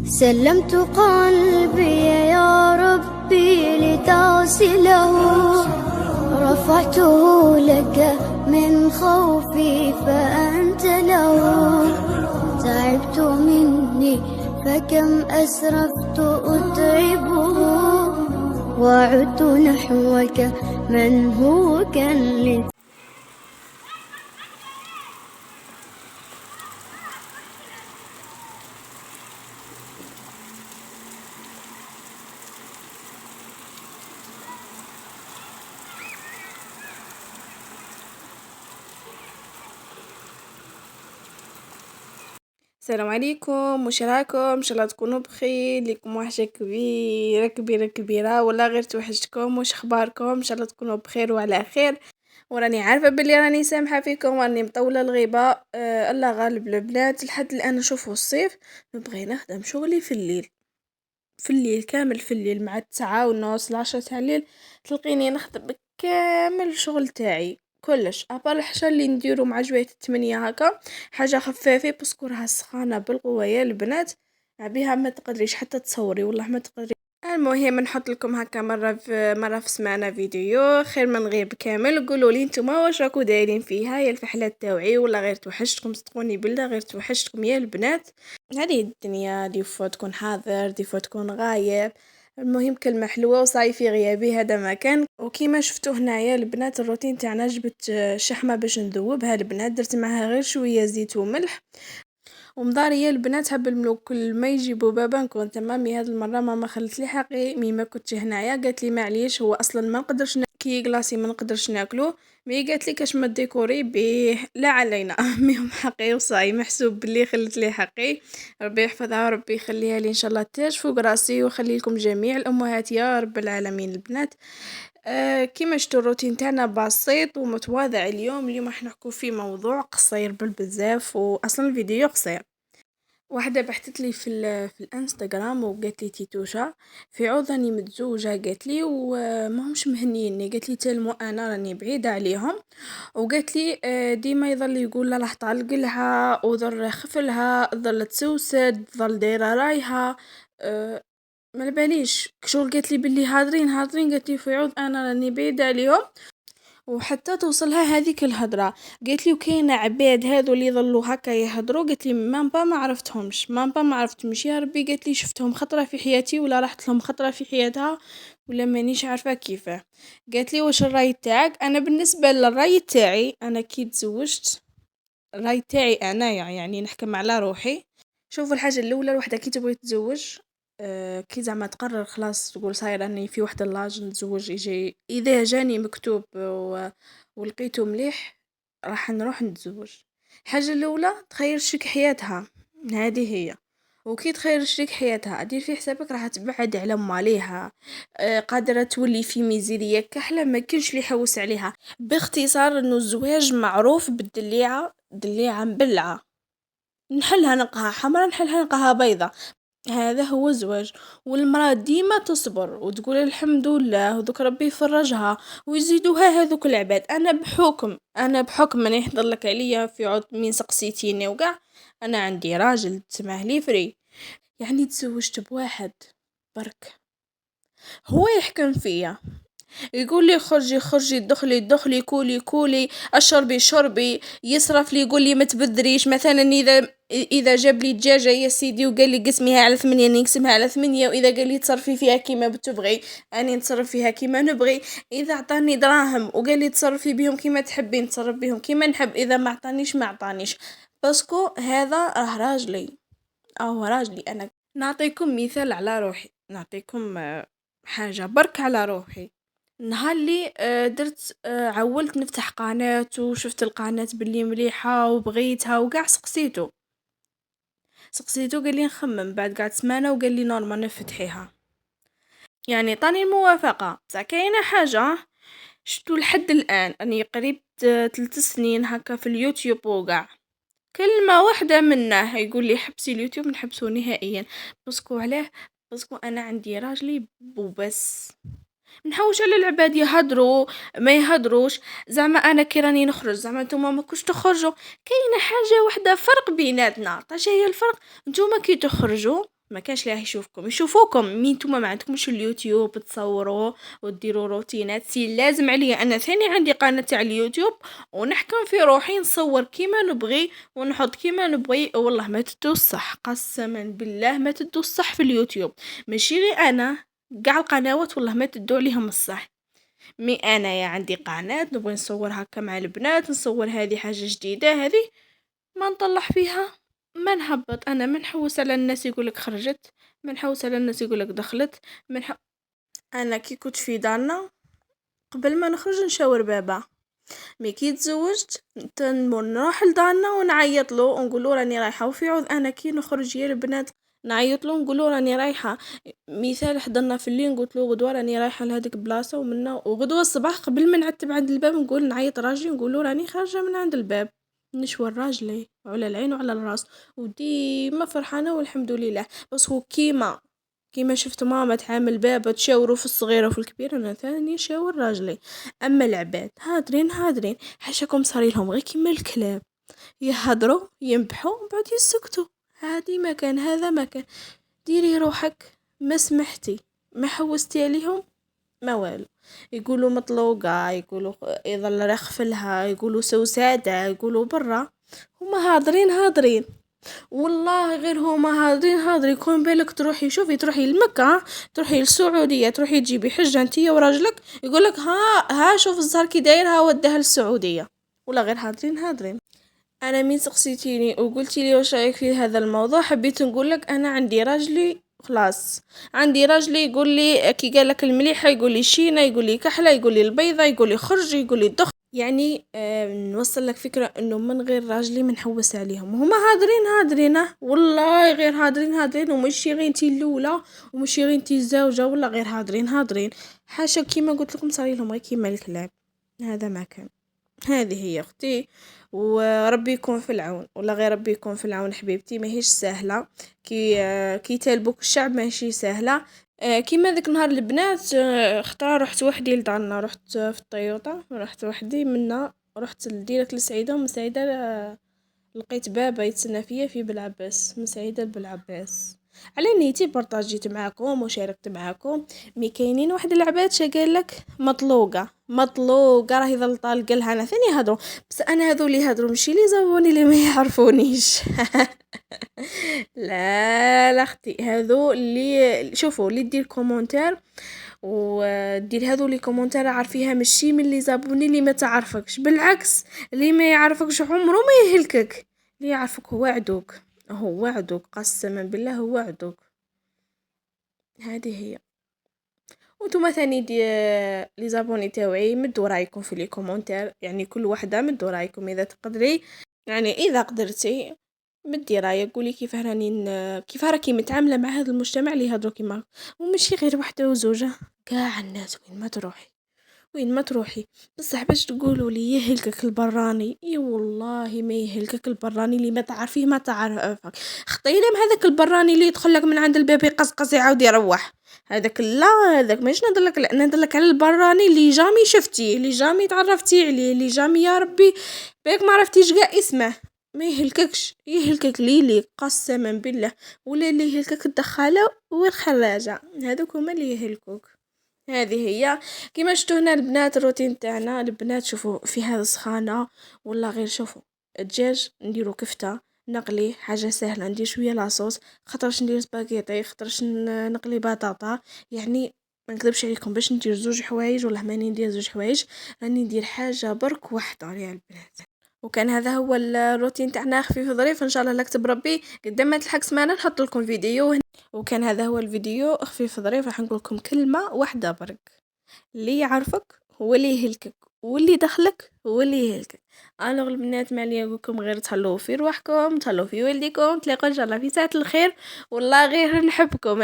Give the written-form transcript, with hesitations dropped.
سلمت قلبي يا ربي لتغسله، رفعته لك من خوفي فأنت له. تعبت مني فكم أسرفت أتعبه، وعدت نحوك من هو كان. السلام عليكم، واش راكم؟ ان شاء الله تكونوا بخير. ليكم وحشه كبيره كبيره كبيره، ولا غير توحشتكم؟ واش اخباركم؟ ان شاء الله تكونوا بخير وعلى خير. وراني عارفه بلي راني سامحه فيكم، راني مطوله الغيبه. الله غالب البنات. لحد الان نشوفوا الصيف نبغي نخدم شغلي في الليل، في الليل كامل، في الليل مع 9:30 10 تاع الليل تلقيني نخدم كامل الشغل تاعي كلش، ابار الحاجه اللي نديرو مع جويه 8 هكا حاجه خفافه باسكو راها سخانه بالقوه يا البنات، بها ما تقدريش حتى تصوري، والله ما تقدري. المهم نحط لكم هكا مره في سمانه فيديو خير من نغيب كامل. قولوا لي نتوما واش راكو دايرين فيها يا الفحلات تاوعي، ولا غير توحشتكم؟ صدقوني بالله غير توحشتكم يا البنات. هذه الدنيا دي فوا تكون حاضر دي فوا تكون غايب، المهم كلمة حلوة وصاي في غيابي هذا ما كان. وكيما شفتوا هنايا البنات الروتين تاعنا، جبت شحمة باش نذوبها البنات، درت معها غير شوية زيت وملح ومضارية البنات. هب الملوك كل ما يجيبوا بابا نكون تمامي. هاد المرة ماما خلت لي حقي مي ما كنتش هنايا، قالت لي معليش هو اصلا ما نقدرش كي كلاصي ما نقدرش ناكلو، مي قالت لي كاش ما ديكوري به لا علينا. ميهم حقي وصاي محسوب باللي خلت لي حقي. ربي يحفظها وربي يخليها لي ان شاء الله تاج فوق راسي، ويخلي لكم جميع الامهات يا رب العالمين البنات. كيما شتو الروتين تاعنا بسيط ومتواضع. اليوم راح نحكو في موضوع قصير بالبزاف، واصلا الفيديو قصير. واحدة بحثت لي في الانستغرام وقالت لي تيتوشا في عوض راني متزوجة، قالت لي وما همش مهنيني، قالت لي تلمو انا راني بعيدة عليهم، وقالت لي ديما يظل يقول لا راح طالق لها وظل خفلها ظل تسوسد ظل دايره رايها. ما باليش شغل، قالت لي باللي هادرين قالت لي في عوض انا راني بعيدة عليهم، وحتى توصلها هذيك الهضره. قالت لي وكاين عباد هذو اللي يظلوا هكا يهضروا، قالت لي ما عرفتهمش، ما عرفتهمش يا ربي. قالت لي شفتهم خطره في حياتي ولا رحت لهم خطره في حياتها ولا مانيش عارفه كيفاه. قالت لي واش الراي تاعك؟ انا بالنسبه للراي تاعي انا كي تزوجت، الراي تاعي انا يعني نحكم على روحي. شوفوا الحاجه الاولى، الوحده كي تبغي تتزوج كي زعما تقرر خلاص تقول صاير راني في واحد اللاج نتزوج، يجي اذا جاني مكتوب ولقيته مليح راح نروح نتزوج. الحاجه الاولى تخير شريك حياتها، هذه هي. وكي تخير شريك حياتها دير في حسابك راح تبعد على ماليها، قادرة تولي في ميزيرية كحلة ما كنش اللي يحوس عليها. باختصار انه الزواج معروف بالدليعة، دليعة مبلعة، نحلها نلقاها حمرا نحلها نلقاها بيضة، هذا هو الزواج. والمرأة ديما تصبر وتقول الحمد لله وذوك ربي يفرجها ويزيدوها هذوك العباد. انا بحكم من يحضر لك عليا في عود من سقسيتيني وقع، انا عندي راجل تسمح لي فري، يعني تزوجت بواحد برك هو يحكم فيا، يقول لي خرجي دخلي كولي اشربي، يصرف لي يقول لي ما تبذريش. مثلا اذا جاب لي دجاجه يا سيدي وقال لي قسميها على 8 نقسمها على 8، واذا قال لي تصرفي فيها كيما بتبغي اني نتصرف فيها كيما نبغي. اذا عطاني دراهم وقال لي تصرفي بهم كيما تحبين نتصرف بهم كيما نحب، اذا ما عطانيش باسكو هذا راه راجلي او راجلي. انا نعطيكم مثال على روحي، نعطيكم حاجه برك على روحي. نهار اللي درت عولت نفتح قناة وشفت القناة باللي مليحة وبغيتها وقع سقسيتو قال لي نخمم بعد قعد سمانة وقال لي نورمال نفتحيها، يعني طاني الموافقة. بصح كاينة حاجة شتو لحد الآن اني قريب 3 سنين هكا في اليوتيوب وقع كلمة واحدة منه يقول لي حبسي اليوتيوب، نحبسه نهائيا. باسكو علاه؟ باسكو انا عندي راجلي وبس، نحوش على العباد يهدروا ما يهدروش. زعما انا كي راني نخرج زعما نتوما ما كوش تخرجوا، كاينه حاجه واحده فرق بيناتنا. طاش هي الفرق؟ نتوما كي تخرجوا ما كانش اللي راح يشوفوكم مين نتوما ما عندكمش اليوتيوب تصوروا وديروا روتينات. سي لازم عليا انا ثاني عندي قناه تاع اليوتيوب ونحكم في روحي، نصور كيما نبغي ونحط كيما نبغي. والله ما تدو الصح، قسما بالله ما تدو الصح في اليوتيوب. ماشي غير انا، قاع القنوات والله ما تدو عليهم الصح. مي انا يا عندي قناه نبغي نصور هكا مع البنات، نصور هذه حاجه جديده، هذه ما نطلع فيها، ما نهبط. انا ما نحوس على الناس يقولك خرجت، ما نحوس على الناس يقولك دخلت، انا كي كنت في دارنا قبل ما نخرج نشاور بابا، مي كي تزوجت نروح لدارنا ونعيط له ونقول له راني رايحه. وفي عوض انا كي نخرج يا البنات نعيط له نقول له راني رايحه. مثال حضرنا في الليل قلت له غدوه راني رايحه لهذيك بلاصه ومنا، وغدوه الصباح قبل ما نعتب عند الباب نقول نعيط راجلي نقول له راني خارجه من عند الباب، نشوى راجلي على العين وعلى الراس، وديما فرحانه والحمد لله. بس هو كيما شفت ماما تعامل بابا تشاوروا في الصغيره وفي الكبيره، انا ثاني شاور راجلي. اما العباد هادرين حاشاكم صاري لهم غير كيما الكلاب، يهضروا ينبحوا بعد يسكتوا. هادي مكان هذا مكان، ديري روحك ما سمحتي ما حوستي عليهم ما والو. يقولوا مطلوقه، يقولوا يظل رخفلها، يقولوا سوساده، يقولوا برا. هما هادرين والله غير هما هادرين. يكون بالك تروحي شوفي تروحي لمكة، تروحي للسعودية، تروحي تجيبي حجة انتيا وراجلك يقولك ها شوف الزهر كي دايرها وداها للسعودية، ولا غير هادرين. انا مين سقسيتيني وقلتي لي واش رايك في هذا الموضوع، حبيت نقولك انا عندي راجلي خلاص، عندي راجلي يقول لي كي قالك المليحه يقول لي شينه، يقول لي كحله، يقول لي البيضه، يقول لي خرجي، يقول لي دخ. يعني نوصل لك فكره انه من غير راجلي منحوس عليهم، هما هادرين والله غير هادرين وماشي غير انتي الاولى وماشي غير انتي الزوجه، ولا غير هادرين حاشا كيما قلت لكم صاري لهم غير كيما الكلاب. هذا ما كان. هذه هي اختي، وربي يكون في العون، ولا غير ربي يكون في العون حبيبتي. ماهيش سهله كي تلبك الشعب، ماشي سهله. كيما ذاك نهار البنات خطره رحت وحدي لدارنا، رحت في الطيوطه، رحت وحدي منا، رحت ديريكت لسعيده، ومن سعيده لقيت بابا يتسنى فيا في بلعباس، من سعيده لبلعباس. على نيتي بارطاجيت معاكم وشاركت معاكم. مي كاينين واحد العباد قالك مطلوقه راه يظل طالق لها. انا ثاني هضروا، بس انا هذو اللي هضروا ماشي لي زبوني اللي ما يعرفونيش. لا اختي، هذو اللي شوفوا اللي دير كومونتير ودير هذو لي كومونتير عارفيها ماشي من اللي زابوني اللي ما تعرفكش، بالعكس اللي ما يعرفكش عمره ما يهلكك، اللي يعرفك هو عدوك قسما بالله هو عدوك. هذه هي. وانتم ثاني لي زابوني تاوعي مدوا رايكم في لي كومونتير، يعني كل وحده مدوا رايكم اذا تقدري، يعني اذا قدرتي مدي رايك، قولي كيف راكي متعامله مع هذا المجتمع اللي يهضروا كيما، ومشي غير وحده وزوجه، كاع الناس وين ما تروحي بصح باش تقولوا لي يهلكك البراني، اي والله ما يهلكك البراني اللي ما تعرفيه ما تعرفك. خطينا من هذاك البراني اللي يدخل لك من عند الباب يقصقص يعاود يروح، هذاك لا، هذاك ماش ندلك على البراني اللي جامي شفتي، اللي جامي تعرفتي عليه، اللي جامي يا ربي بيك ما عرفتيش كاع اسمه. ما يهلكك ليلي قسما بالله، ولا اللي يهلكك الدخاله والخراجه، هذوك هما اللي يهلكوك. هذه هي. كما شفتوا هنا البنات الروتين تاعنا البنات، شوفوا في هذا السخانه ولا غير شوفوا الدجاج نديرو كفته، نقلي حاجه سهله، ندير شويه لاصوص، خطرش ندير سباغيتي، خطرش نقلي بطاطا. يعني ما نكذبش عليكم باش ندير زوج حوايج ولا ماني ندير زوج حوايج، راني ندير حاجه برك واحده يا البنات. وكان هذا هو الروتين تاعنا خفيف ظريف، ان شاء الله لكتب ربي قدام ما تلحق سمانه نحط لكم فيديو. وكان هذا هو الفيديو خفيف ظريف، راح نقول لكم كلمه واحده برك، اللي يعرفك هو اللي يهلكك، واللي دخلك هو اللي يهلكك. انا البنات ما لي نقولكم غير تهلاو في روحكم، تهلاو في والديكم، تلاقوا ان شاء الله في ساعه الخير. والله غير نحبكم.